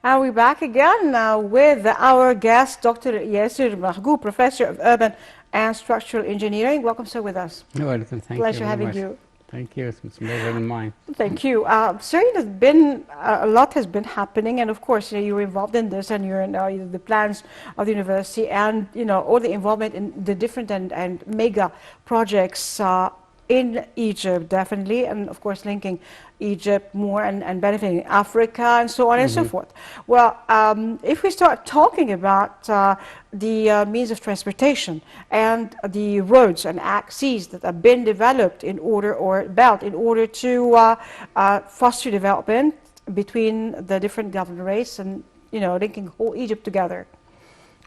And we're back again with our guest, Dr. Yasser Mahgoub, Professor of Urban and Structural Engineering. Welcome, sir, with us. You're welcome. Thank you Pleasure very having much. you. Thank you. It's a pleasure in mine. Thank you. Sir, there's been a lot has been happening, and of course, you were involved in this, and you're in the plans of the university, and all the involvement in the different and mega projects in Egypt, definitely, and of course, linking Egypt more and benefiting Africa and so on and so forth. Well, if we start talking about the means of transportation and the roads and axes that have been developed in order or built in order to foster development between the different governorates and linking whole Egypt together.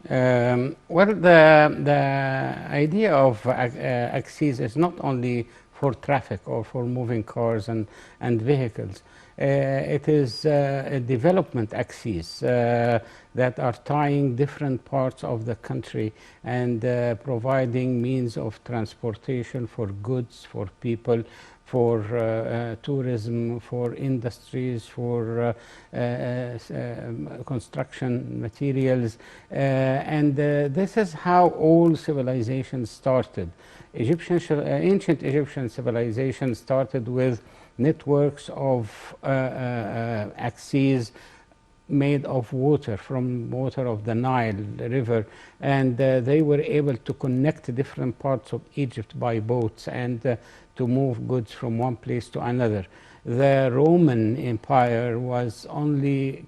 Well, the idea of axes is not only for traffic or for moving cars and vehicles. It is a development axes that are tying different parts of the country and providing means of transportation for goods, for people, for tourism, for industries, for construction materials. This is how all civilizations started. Ancient Egyptian civilization started with networks of axes made of water, from water of the Nile River, and they were able to connect different parts of Egypt by boats and to move goods from one place to another. The Roman Empire was only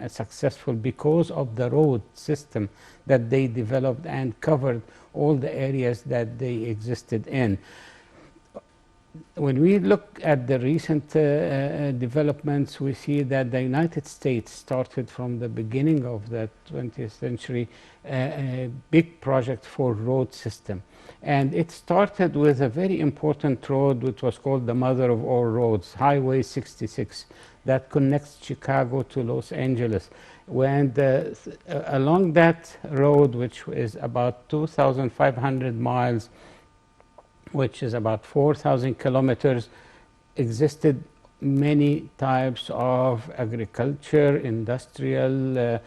successful because of the road system that they developed and covered all the areas that they existed in. When we look at the recent developments, we see that the United States started from the beginning of the 20th century a big project for road system. And it started with a very important road which was called the mother of all roads, Highway 66, that connects Chicago to Los Angeles. Along that road, which is about 2,500 miles, which is about 4,000 kilometers, existed many types of agriculture, industrial,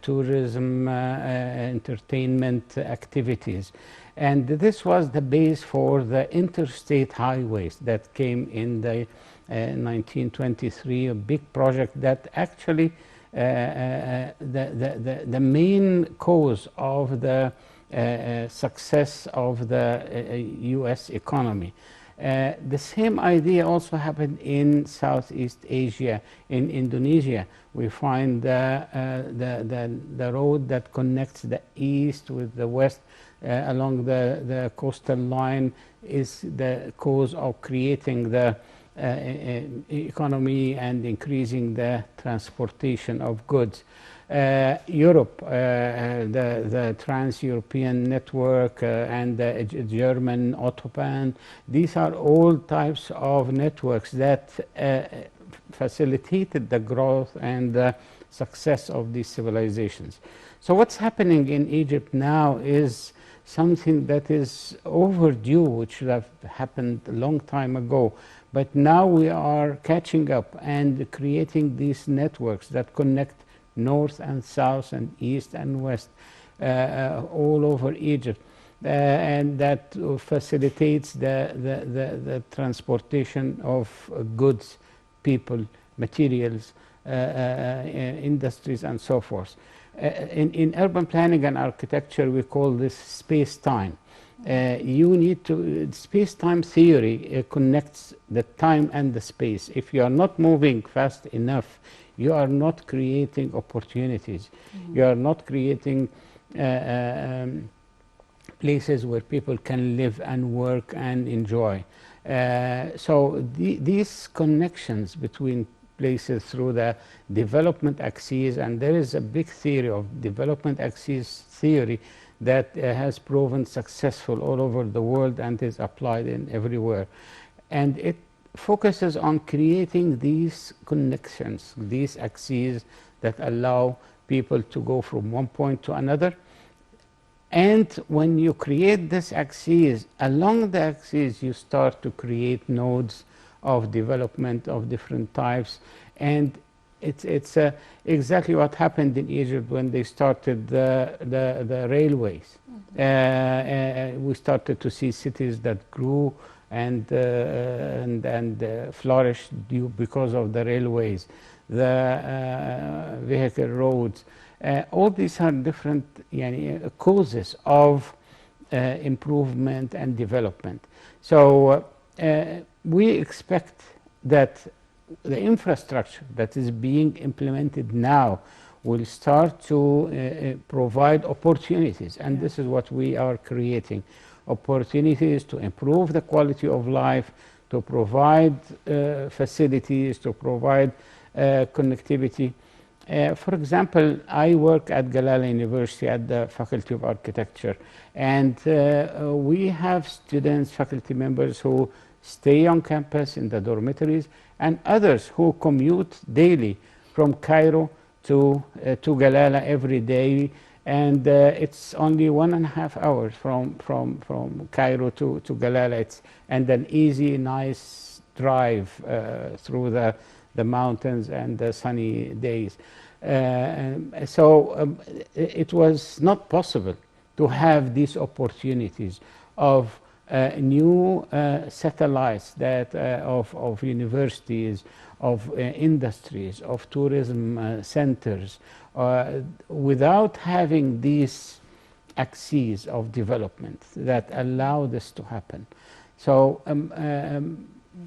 tourism, entertainment activities. And this was the base for the interstate highways that came in the 1923, a big project that actually the main cause of the success of the US economy. The same idea also happened in Southeast Asia. In Indonesia, we find the road that connects the east with the west along the coastal line is the cause of creating the economy and increasing the transportation of goods. Europe, the Trans-European Network and the German Autobahn, these are all types of networks that facilitated the growth and the success of these civilizations. So what's happening in Egypt now is something that is overdue, which should have happened a long time ago. But now we are catching up and creating these networks that connect north and south and east and west all over Egypt, and that facilitates the transportation of goods, people, materials, industries, and so forth. In urban planning and architecture, we call this space-time. You need to, space-time theory connects the time and the space. If you are not moving fast enough, you are not creating opportunities. You are not creating places where people can live and work and enjoy. So these connections between places through the development axes, and there is a big theory of development axes theory that has proven successful all over the world and is applied in everywhere. And it focuses on creating these connections, these axes that allow people to go from one point to another. And when you create this axis, along the axis you start to create nodes of development of different types, and it's exactly what happened in Egypt when they started the railways. We started to see cities that grew and flourished because of the railways, the vehicle roads. All these are different causes of improvement and development. So we expect that the infrastructure that is being implemented now will start to provide opportunities, and this is what we are creating: opportunities to improve the quality of life, to provide facilities, to provide connectivity. For example, I work at Galala University at the Faculty of Architecture, and we have students, faculty members who stay on campus in the dormitories, and others who commute daily from Cairo to Galala every day, and it's only 1.5 hours from Cairo to Galala. And an easy, nice drive through the mountains and the sunny days. It was not possible to have these opportunities of new satellites that of universities, of industries, of tourism centers, without having these axes of development that allow this to happen. So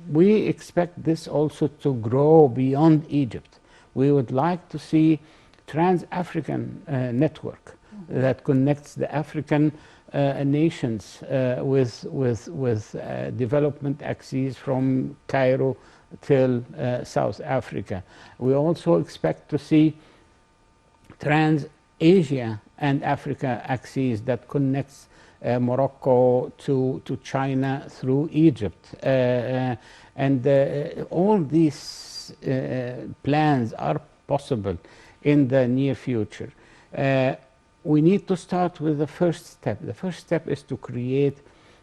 we expect this also to grow beyond Egypt. We would like to see trans-African network that connects the African nations with development axes from Cairo till South Africa. We also expect to see trans-Asia and Africa axes that connects Morocco to China through Egypt. All these plans are possible in the near future. We need to start with the first step. The first step is to create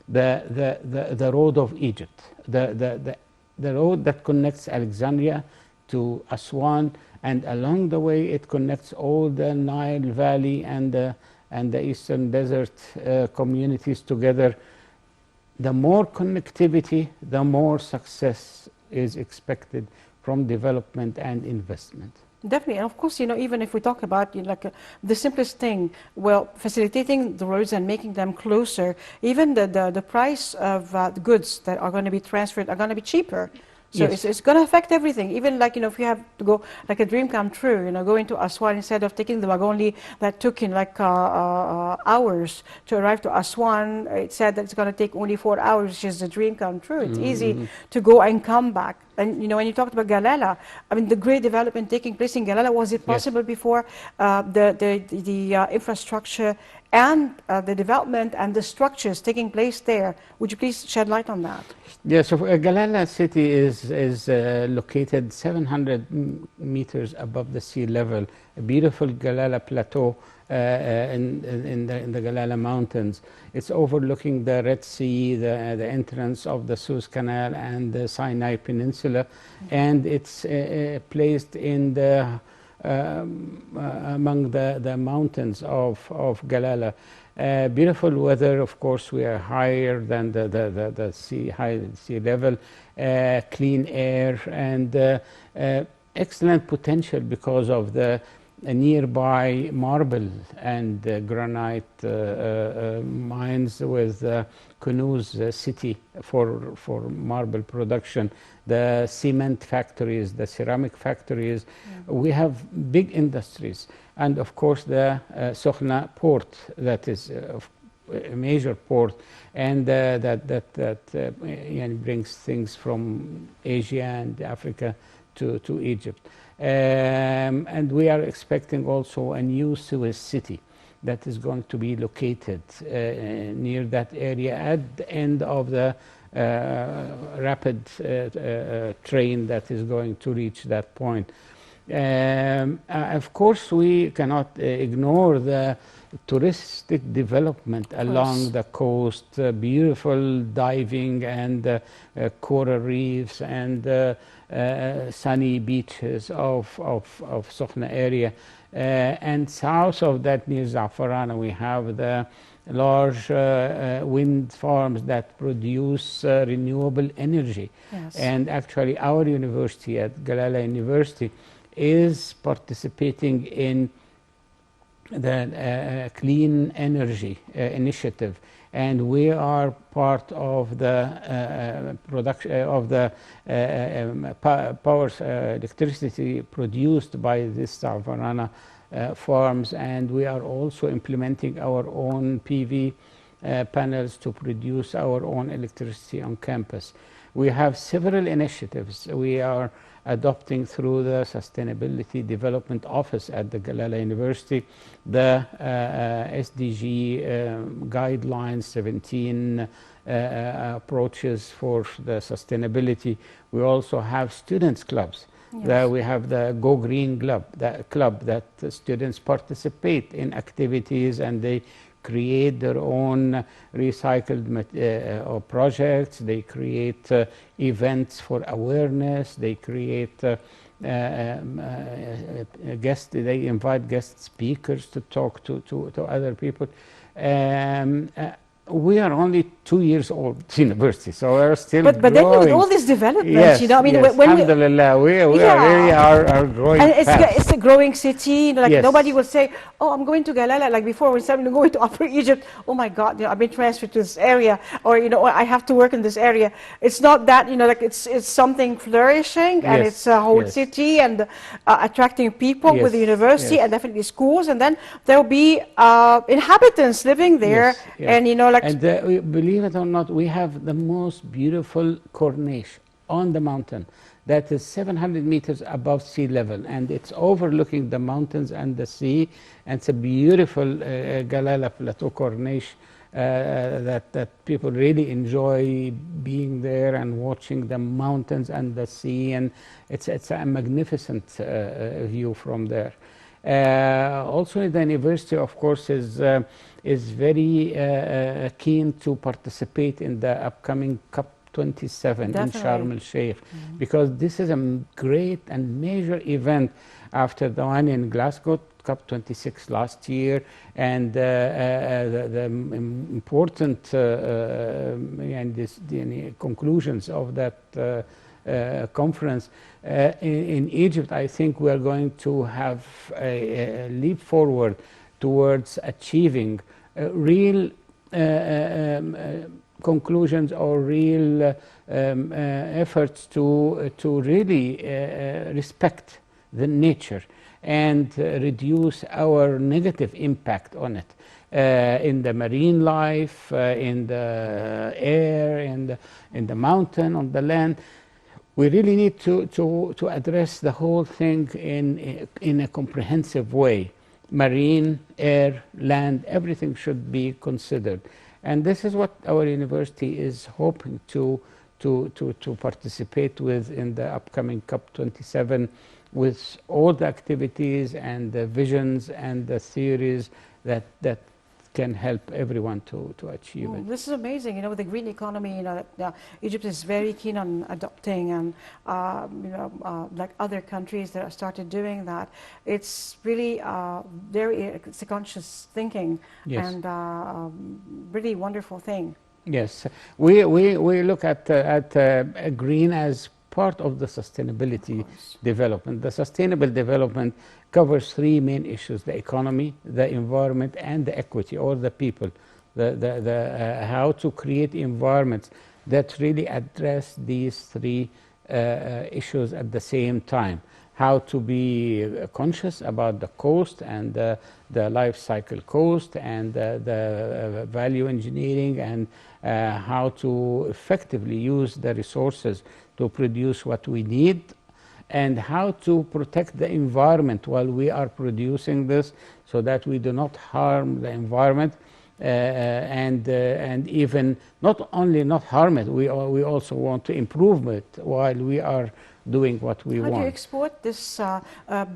the road of Egypt, the road that connects Alexandria to Aswan, and along the way it connects all the Nile Valley and the Eastern Desert communities together. The more connectivity, the more success is expected from development and investment. Definitely, and of course, even if we talk about the simplest thing, well, facilitating the roads and making them closer, even the price of the goods that are going to be transferred are going to be cheaper. So Yes. it's going to affect everything. Even if you have to go like a dream come true, going to Aswan instead of taking the Wagonli that took in hours to arrive to Aswan. It said that it's going to take only 4 hours, which is a dream come true. It's easy to go and come back. And when you talked about Galala, I mean, the great development taking place in Galala, was it possible before the infrastructure and the development and the structures taking place there? Would you please shed light on that? Yes, so Galala city is located 700 meters above the sea level. A beautiful Galala plateau in the Galala mountains. It's overlooking the Red Sea, the entrance of the Suez Canal and the Sinai Peninsula, and it's placed in the among the mountains of Galala. Beautiful weather, of course. We are higher than the high sea level, clean air, and excellent potential because of the nearby marble and granite mines with Kunuz city for marble production, the cement factories, the ceramic factories. We have big industries, and of course the Sokhna port, that is a major port, and that brings things from Asia and Africa to Egypt. And we are expecting also a new Suez city that is going to be located near that area at the end of the rapid train that is going to reach that point. Of course, we cannot ignore the touristic development along the coast, beautiful diving and coral reefs and sunny beaches of Sokhna area. And south of that, near Za'farana, we have the large wind farms that produce renewable energy. Yes. And actually our university at Galala University is participating in the clean energy initiative, and we are part of the production of the electricity produced by this Za'farana farms, and we are also implementing our own PV panels to produce our own electricity on campus. We have several initiatives we are adopting through the Sustainability Development Office at the Galala University, the SDG guidelines, 17 approaches for the sustainability. We also have students clubs. Yes. We have the Go Green Club, that students participate in activities and they create their own recycled projects. They create events for awareness. They create they invite guest speakers to talk to other people. We are only 2 years old university, so we're still But then growing. with all this development, Yes, you know, I mean, yes, when we, alhamdulillah, we Yeah. really are growing and fast. it's a growing city. You know, like Yes. nobody will say, "Oh, I'm going to Galala." Like before, when someone going to Upper Egypt, oh my God, you know, I've been transferred to this area, or you know, I have to work in this area. It's not that, you know, like it's something flourishing, and Yes, it's a whole yes. city and attracting people with the Yes, university yes. and definitely schools, and then there will be inhabitants living there, Yes, yes. and you know, like And believe it or not, we have the most beautiful corniche on the mountain that is 700 meters above sea level, and it's overlooking the mountains and the sea, and it's a beautiful Galala Plateau corniche that people really enjoy being there and watching the mountains and the sea, and it's a magnificent view from there. Also, the university, of course, is very keen to participate in the upcoming COP27 in Definitely. Sharm el-Sheikh, because this is a great and major event after the one in Glasgow, COP26 last year, and the important and the conclusions of that conference. In Egypt, I think we are going to have a leap forward towards achieving real conclusions or real efforts to really respect the nature and reduce our negative impact on it in the marine life, in the air, in the mountain, on the land. We really need to address the whole thing in a comprehensive way. Marine, air, land, everything should be considered. And this is what our university is hoping to participate with in the upcoming COP27, with all the activities and the visions and the theories that can help everyone to achieve it. This is amazing, you know, with the green economy, you know, Egypt is very keen on adopting, and you know, like other countries that have started doing that. It's really it's a conscious thinking. Yes. And really wonderful thing. Yes, we look at green as part of the sustainability development. The sustainable development covers three main issues: the economy, the environment, and the equity, or the people. How to create environments that really address these three issues at the same time. How to be conscious about the cost and the life cycle cost, and the value engineering, and how to effectively use the resources to produce what we need, and how to protect the environment while we are producing this, so that we do not harm the environment. and even not only not harm it, we also want to improve it while we are doing what we How do you want. export this,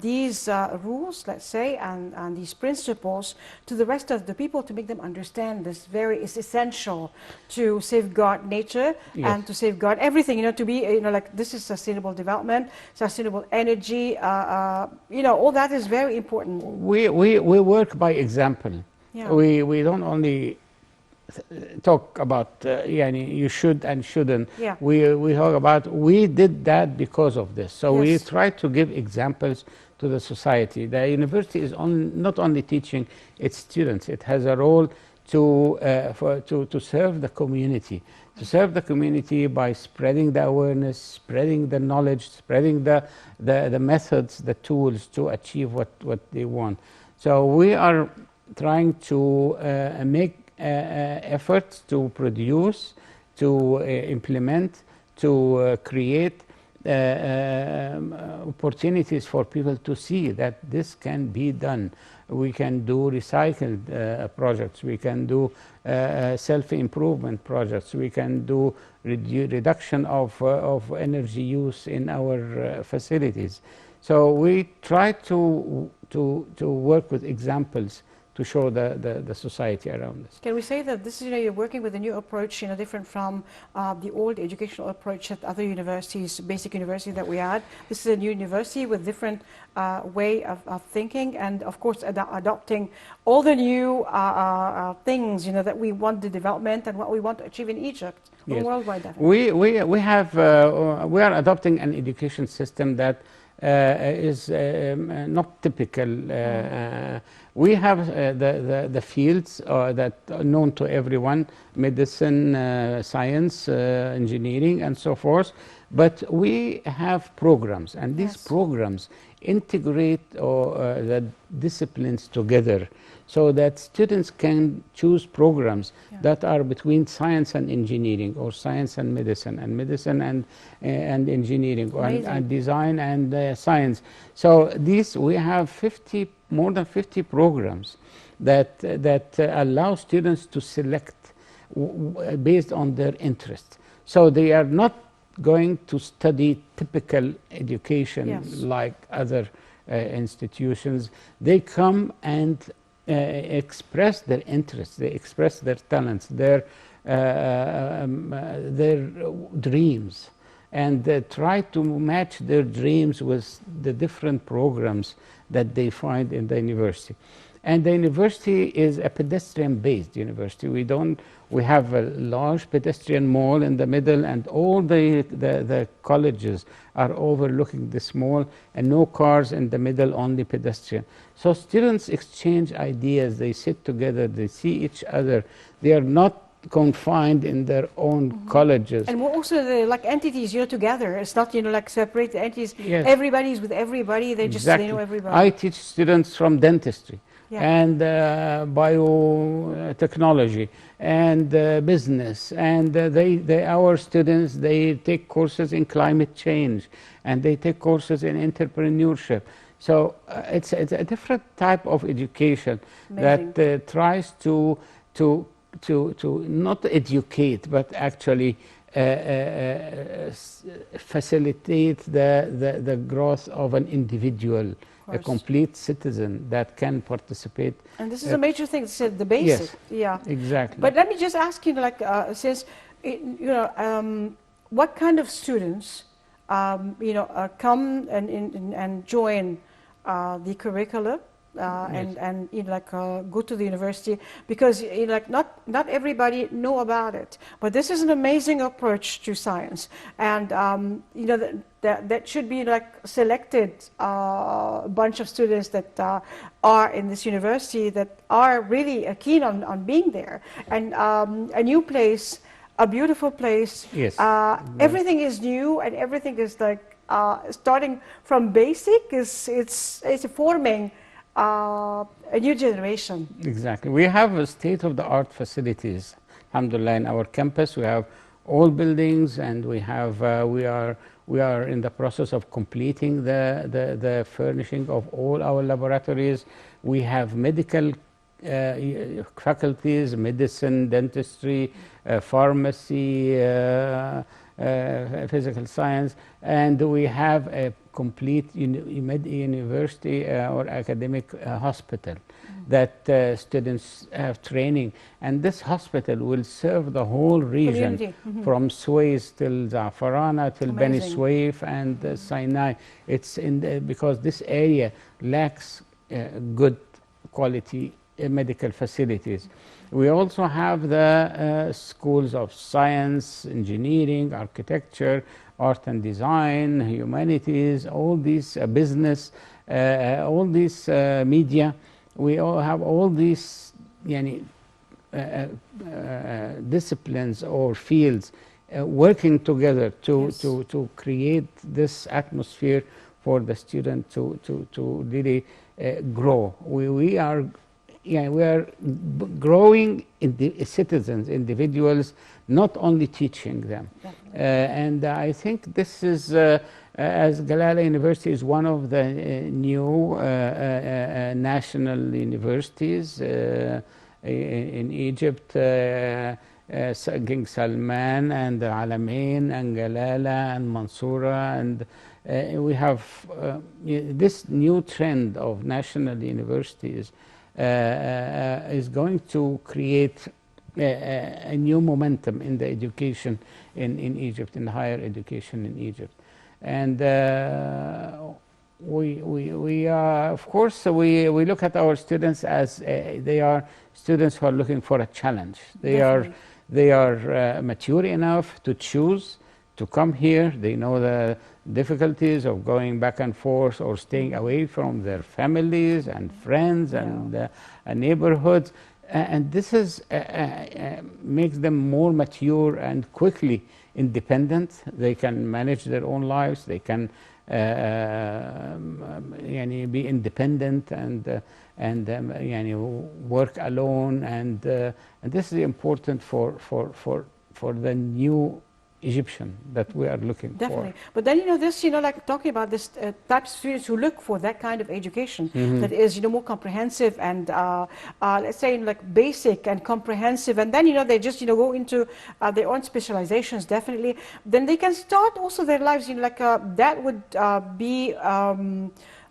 these rules, let's say, and these principles to the rest of the people to make them understand this is essential to safeguard nature Yes. and to safeguard everything, to be, like this is sustainable development, sustainable energy, all that is very important. We work by example. Yeah. We don't only talk about yani you should and shouldn't. Yeah. We talk about we did that because of this. So we Yes. try to give examples to the society. The university is not only teaching its students, it has a role to serve the community. To serve the community by spreading the awareness, spreading the knowledge, spreading the methods, the tools to achieve what they want. So we are trying to make efforts to produce, to implement, to create opportunities for people to see that this can be done. We can do recycled projects, we can do self-improvement projects, we can do reduction of energy use in our facilities. So we try to work with examples to show the society around us. Can we say that this is, you're working with a new approach, different from the old educational approach at other universities, basic university that we had? This is a new university with different way of thinking, and of course adopting all the new things, that we want the development and what we want to achieve in Egypt, or Yes. worldwide. Definitely. We are adopting an education system that is not typical. We have the fields that are known to everyone: medicine, science, engineering, and so forth. But we have programs, and these Yes. programs integrate the disciplines together, so that students can choose programs that are between science and engineering, or science and medicine and engineering, and design and science. So we have more than 50 programs that allow students to select based on their interest. So they are not going to study typical education. Yes. Like other institutions. They come and express their interests, they express their talents, their dreams, and try to match their dreams with the different programs that they find in the university. And the university is a pedestrian-based university. We have a large pedestrian mall in the middle, and all the colleges are overlooking this mall, and no cars in the middle, only pedestrian. So students exchange ideas, they sit together, they see each other. They are not confined in their own colleges. And we're also like entities, together. It's not, like separate entities. Yes. Everybody's with everybody. They just, they know everybody. I teach students from dentistry. Yeah. And biotechnology and business, and our students, they take courses in climate change, and they take courses in entrepreneurship. So it's a different type of education. Amazing. That tries to not educate, but actually facilitate the growth of an individual, a complete citizen that can participate. And this is a major thing. It's the basic. Yes, yeah. Exactly. But let me just ask you, since what kind of students, come and join the curricula. Yes. And go to the university, because not everybody know about it, but this is an amazing approach to science, and that should be selected bunch of students that are in this university that are really keen on being there, and a new place, a beautiful place. Yes. Everything is new, and everything is starting from basic. It's forming a new generation. Exactly. We have state-of-the-art facilities, alhamdulillah, in our campus. We have all buildings, and we are in the process of completing the furnishing of all our laboratories. We have medical faculties: medicine, dentistry, pharmacy, physical science, and we have a complete university or academic hospital that students have training, and this hospital will serve the whole region from Suez till Za'farana till Beni Suef and Sinai. It's because this area lacks good quality medical facilities. We also have the schools of science, engineering, architecture, art and design, humanities, all these business, all these media. We all have all these disciplines or fields working together to create this atmosphere for the student to really grow. We are growing citizens, individuals, not only teaching them. And I think this is, as Galala University is one of the new national universities in Egypt, King Salman and Alamein and Galala and Mansoura, and we have this new trend of national universities is going to create a new momentum in the education in Egypt, in higher education in Egypt. And we of course, we look at our students as they are students who are looking for a challenge. They are mature enough to choose to come here. They know the difficulties of going back and forth or staying away from their families and friends and neighborhoods. And this is makes them more mature and quickly independent. They can manage their own lives. They can be independent and work alone. And this is important for the new Egyptian that we are looking for. But then, this, like talking about this type of students who look for that kind of education that is, more comprehensive and, let's say, like basic and comprehensive, and then, they just, go into their own specializations, definitely. Then they can start also their lives, that would be,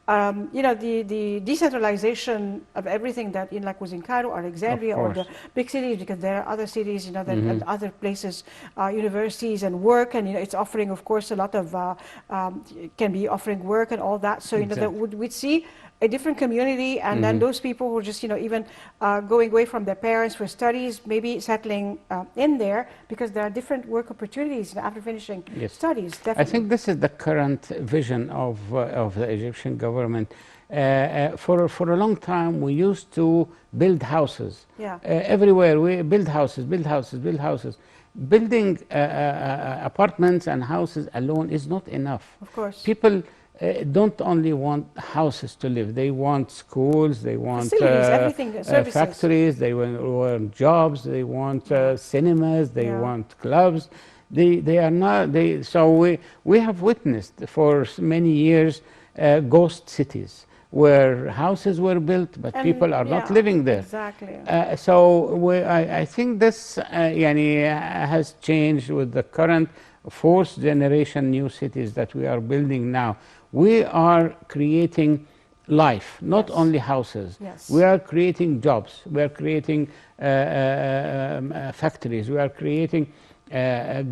the decentralization of everything that like was in Cairo, Alexandria, or the big cities, because there are other cities, and other places, universities and work, and it's offering, of course, a lot of can be offering work and all that. So that we'd see a different community, and then those people who are just even going away from their parents for studies, maybe settling in there, because there are different work opportunities after finishing studies. Definitely. I think this is the current vision of the Egyptian government. For a long time, we used to build houses. Everywhere we build houses. Building apartments and houses alone is not enough. Of course. People don't only want houses to live. They want schools, they want factories, they want jobs, they want cinemas, they want clubs. They are not. So we have witnessed for many years ghost cities where houses were built, but people are not living there. Exactly. So I think this has changed with the current fourth generation new cities that we are building now. We are creating life, not only houses. We are creating jobs. We are creating factories. We are creating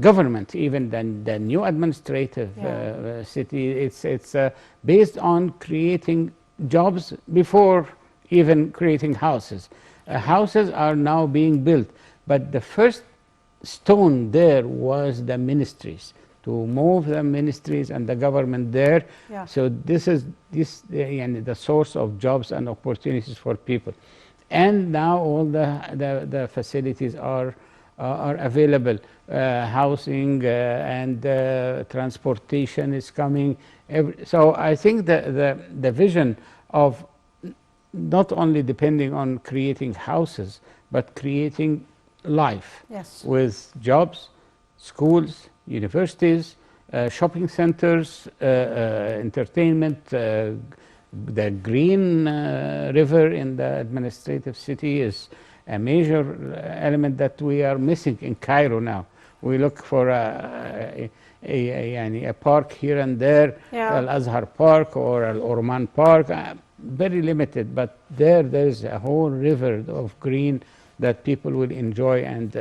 government, even the new administrative city. It's based on creating jobs before even creating houses. Houses are now being built, but the first stone there was the ministries, to move the ministries and the government there. So this is the source of jobs and opportunities for people. And now all the facilities are available. Housing and transportation is coming. So I think the vision of not only depending on creating houses, but creating life with jobs, schools, universities, shopping centers, entertainment, The green river in the administrative city is a major element that we are missing in Cairo now. We look for a park here and there, Yeah. Al Azhar Park or Al Orman Park, very limited, but there's a whole river of green that people will enjoy, and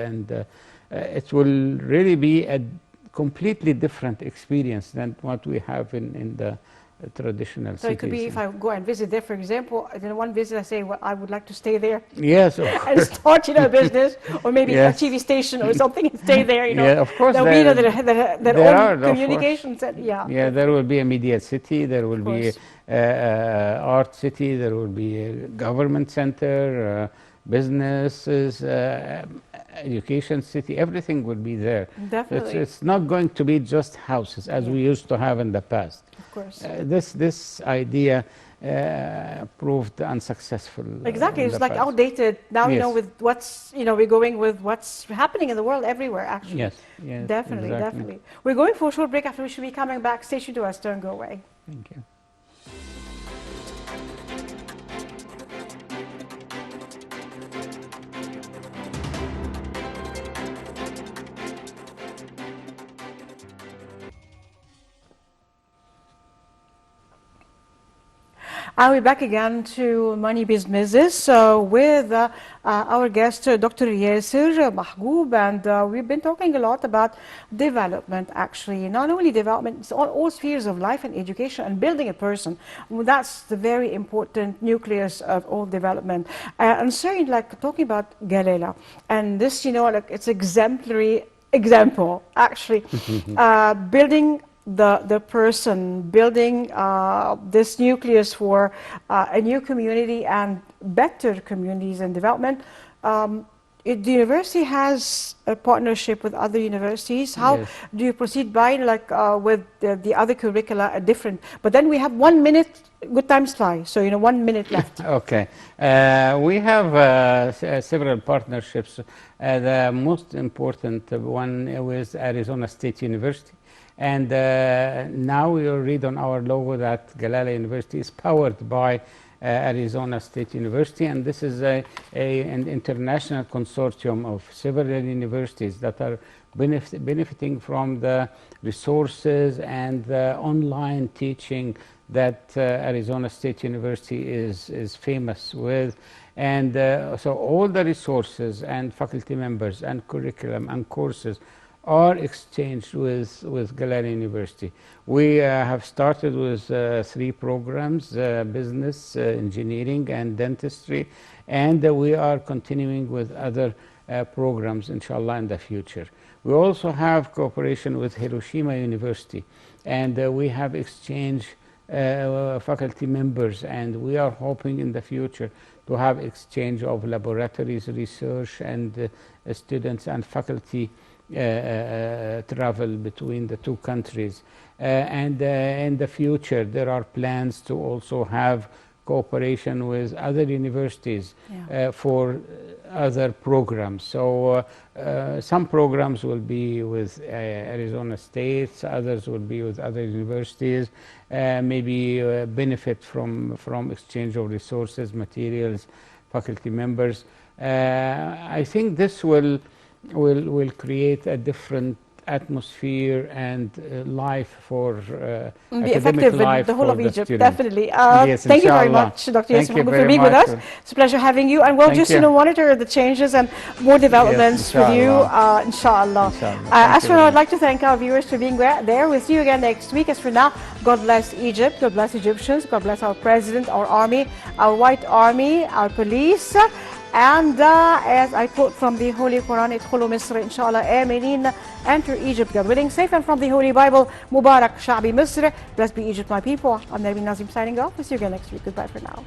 it will really be a completely different experience than what we have in the traditional So it could be cities. if I go and visit there, for example, then one visit I say, well, I would like to stay there Yes, of and course. start, a business, or maybe Yes. a TV station or something and stay there, Yeah, of course. There'll be, there their there are, own of communications. And, Yeah, there will be a media city, there will be course. art city, there will be a government center, businesses, education city, everything will be there. Definitely. It's not going to be just houses as we used to have in the past. Of course. This idea proved unsuccessful. Exactly, in it's the like past. outdated. Now, Yes. with what's, we're going with what's happening in the world everywhere, actually. Yes, yes, Definitely, exactly. definitely. We're going for a short break after we should be coming back. Stay tuned to us, don't go away. Thank you. I'll be back again to Money Businesses with our guest, Dr. Yasser Mahgoub, and we've been talking a lot about development, actually. Not only development, it's all spheres of life and education and building a person. Well, that's the very important nucleus of all development. And so, talking about Galela, and this, it's exemplary example, actually, building the person, building this nucleus for a new community and better communities and development. The university has a partnership with other universities. How Yes. do you proceed by, with the other curricula, different? But then we have 1 minute, good times fly, so 1 minute left. Okay. We have several partnerships. The most important one with Arizona State University. And now you'll read on our logo that Galala University is powered by Arizona State University, and this is an international consortium of several universities that are benefiting from the resources and the online teaching that Arizona State University is famous with. And so all the resources and faculty members and curriculum and courses are exchanged with Galala University. We have started with 3 programs, business, engineering, and dentistry, and we are continuing with other programs, inshallah, in the future. We also have cooperation with Hiroshima University, and we have exchanged faculty members, and we are hoping in the future to have exchange of laboratories, research, and students and faculty travel between the 2 countries. And in the future, there are plans to also have cooperation with other universities for other programs. So some programs will be with Arizona State, others will be with other universities, maybe benefit from exchange of resources, materials, faculty members. I think this will create a different atmosphere and life for Be academic effective in life the whole for of the Egypt, students. definitely. Yes, Thank you very inshallah. much, Dr. Thank Yasser you Mahgoub, very for being with us. much. It's a pleasure having you, and we'll Thank just you. monitor the changes and more developments with you, inshallah. inshallah. Inshallah. Thank As you for now, very I'd like to thank our viewers for being there. We'll see you again next week. As for now, God bless Egypt, God bless Egyptians, God bless our president, our army, our white army, our police. And as I quote from the Holy Quran, ادخلوا مصر إن شاء الله آمنين, enter Egypt, God willing, safe, and from the Holy Bible, Mubarak Sha'bi Misr, blessed be Egypt, my people. I'm Nermin Nazim signing off. We'll see you again next week. Goodbye for now.